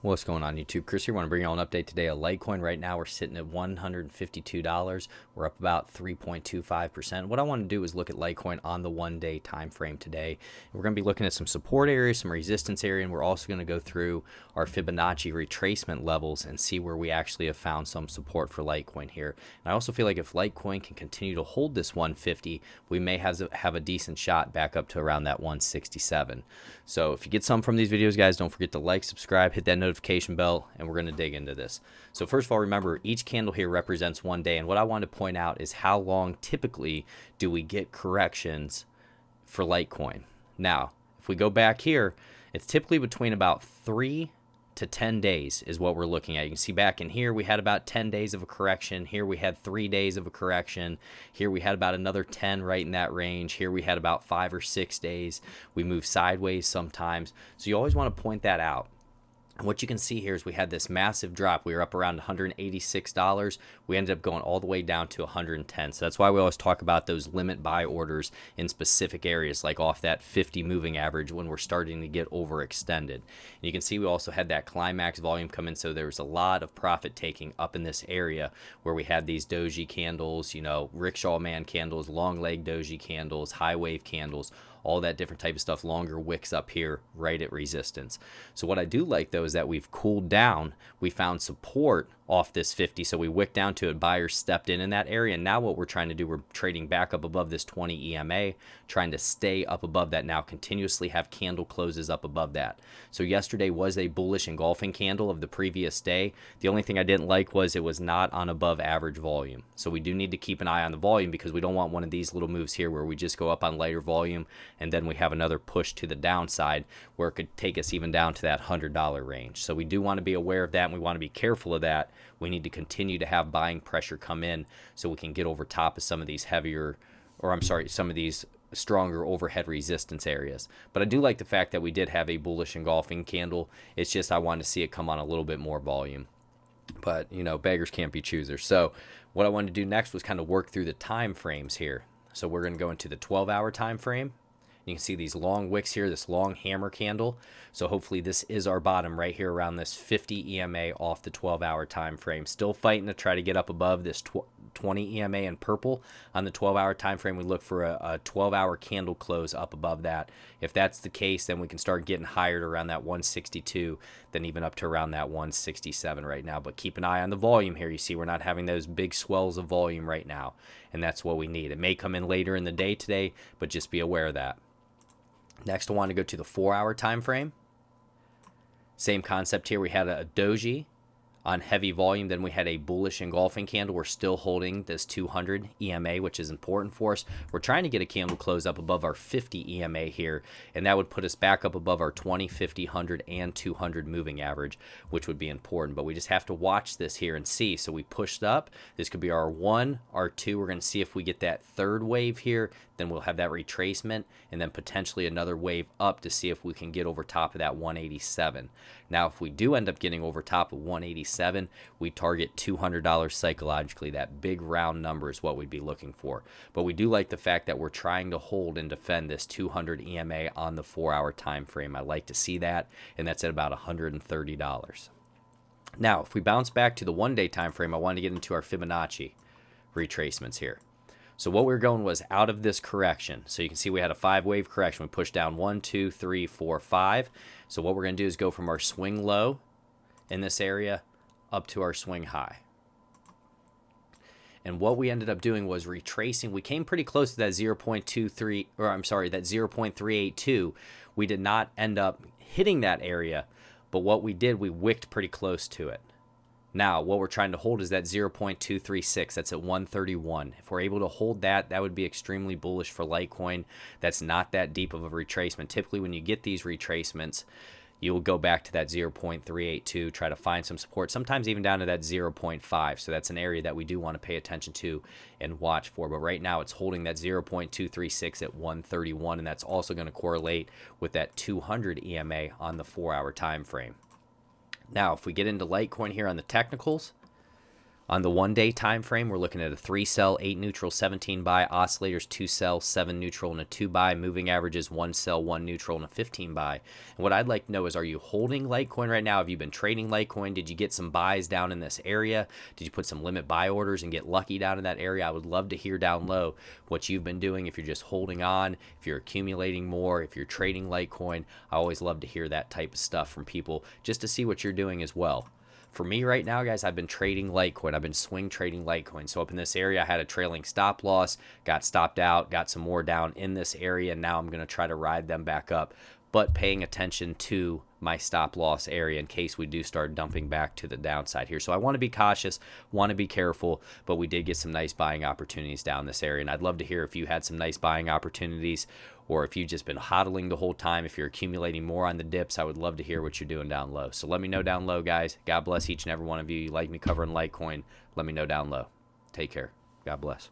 What's going on YouTube? Chris here. I want to bring you all an update today of Litecoin. Right now we're sitting at $152. We're up about 3.25%. What I want to do is look at Litecoin on the 1-day time frame today. We're going to be looking at some support areas, some resistance area, and we're also going to go through our Fibonacci retracement levels and see where we actually have found some support for Litecoin here. And I also feel like if Litecoin can continue to hold this 150, we may have a decent shot back up to around that 167. So if you get some from these videos, guys, don't forget to like, subscribe, hit that notification bell, and we're going to dig into this. So first of all, remember each candle here represents 1 day, and what I want to point out is how long typically do we get corrections for Litecoin. Now if we go back here, it's typically between about 3 to 10 days is what we're looking at. You can see back in here we had about 10 days of a correction. Here we had 3 days of a correction. Here we had about another 10 right in that range. Here we had about 5 or 6 days. We move sideways sometimes. So you always want to point that out. And what you can see here is we had this massive drop. We were up around $186. We ended up going all the way down to 110. So that's why we always talk about those limit buy orders in specific areas, like off that 50 moving average when we're starting to get overextended. And you can see we also had that climax volume come in. So there was a lot of profit taking up in this area where we had these doji candles, you know, rickshaw man candles, long leg doji candles, high wave candles, all that different type of stuff, longer wicks up here right at resistance. So what I do like though is that we've cooled down. We found support off this 50, so we wicked down to it. Buyers stepped in that area, and now what we're trying to do, we're trading back up above this 20 EMA, trying to stay up above that now, continuously have candle closes up above that. So yesterday was a bullish engulfing candle of the previous day. The only thing I didn't like was it was not on above average volume. So we do need to keep an eye on the volume, because we don't want one of these little moves here where we just go up on lighter volume and then we have another push to the downside where it could take us even down to that $100 range. So we do want to be aware of that, and we want to be careful of that. We need to continue to have buying pressure come in so we can get over top of some of these some of these stronger overhead resistance areas. But I do like the fact that we did have a bullish engulfing candle. It's just I wanted to see it come on a little bit more volume. But, you know, beggars can't be choosers. So what I wanted to do next was kind of work through the time frames here. So we're going to go into the 12-hour time frame. You can see these long wicks here, this long hammer candle. So hopefully this is our bottom right here around this 50 EMA off the 12-hour time frame. Still fighting to try to get up above this 20 EMA in purple on the 12-hour time frame. We look for a 12-hour candle close up above that. If that's the case, then we can start getting higher to around that 162, then even up to around that 167 right now. But keep an eye on the volume here. You see we're not having those big swells of volume right now, and that's what we need. It may come in later in the day today, but just be aware of that. Next, I want to go to the 4-hour time frame. Same concept here. We had a doji on heavy volume, then we had a bullish engulfing candle. We're still holding this 200 EMA, which is important for us. We're trying to get a candle close up above our 50 EMA here, and that would put us back up above our 20, 50, 100, and 200 moving average, which would be important. But we just have to watch this here and see. So we pushed up. This could be our 1, our 2. We're going to see if we get that third wave here. Then we'll have that retracement, and then potentially another wave up to see if we can get over top of that 187. Now, if we do end up getting over top of 187, we target $200 psychologically. That big round number is what we'd be looking for. But we do like the fact that we're trying to hold and defend this 200 EMA on the 4-hour time frame. I like to see that, and that's at about $130. Now, if we bounce back to the 1-day time frame, I want to get into our Fibonacci retracements here. So what we're going was out of this correction. So you can see we had a 5-wave correction. We pushed down 1, 2, 3, 4, 5. So what we're going to do is go from our swing low in this area up to our swing high. And what we ended up doing was retracing. We came pretty close to that 0.23, or I'm sorry, that 0.382. We did not end up hitting that area, but what we did, we wicked pretty close to it. Now, what we're trying to hold is that 0.236. That's at 131. If we're able to hold that, that would be extremely bullish for Litecoin. That's not that deep of a retracement. Typically, when you get these retracements, you will go back to that 0.382, try to find some support, sometimes even down to that 0.5. So that's an area that we do want to pay attention to and watch for. But right now, it's holding that 0.236 at 131, and that's also going to correlate with that 200 EMA on the 4-hour time frame. Now, if we get into Litecoin here on the technicals, On the 1 day time frame, we're looking at a 3 sell, 8 neutral, 17 buy, oscillators 2 sell, 7 neutral, and a 2 buy, moving averages 1 sell, 1 neutral, and a 15 buy. And what I'd like to know is, are you holding Litecoin right now? Have you been trading Litecoin? Did you get some buys down in this area? Did you put some limit buy orders and get lucky down in that area? I would love to hear down low what you've been doing. If you're just holding on, if you're accumulating more, if you're trading Litecoin, I always love to hear that type of stuff from people just to see what you're doing as well. For me right now, guys, I've been trading Litecoin. I've been swing trading Litecoin. So up in this area, I had a trailing stop loss, got stopped out, got some more down in this area, and now I'm going to try to ride them back up, but paying attention to my stop loss area in case we do start dumping back to the downside here. So I want to be cautious, want to be careful, but we did get some nice buying opportunities down this area. And I'd love to hear if you had some nice buying opportunities, or if you've just been hodling the whole time, if you're accumulating more on the dips. I would love to hear what you're doing down low. So let me know down low, guys. God bless each and every one of you. You like me covering Litecoin, let me know down low. Take care. God bless.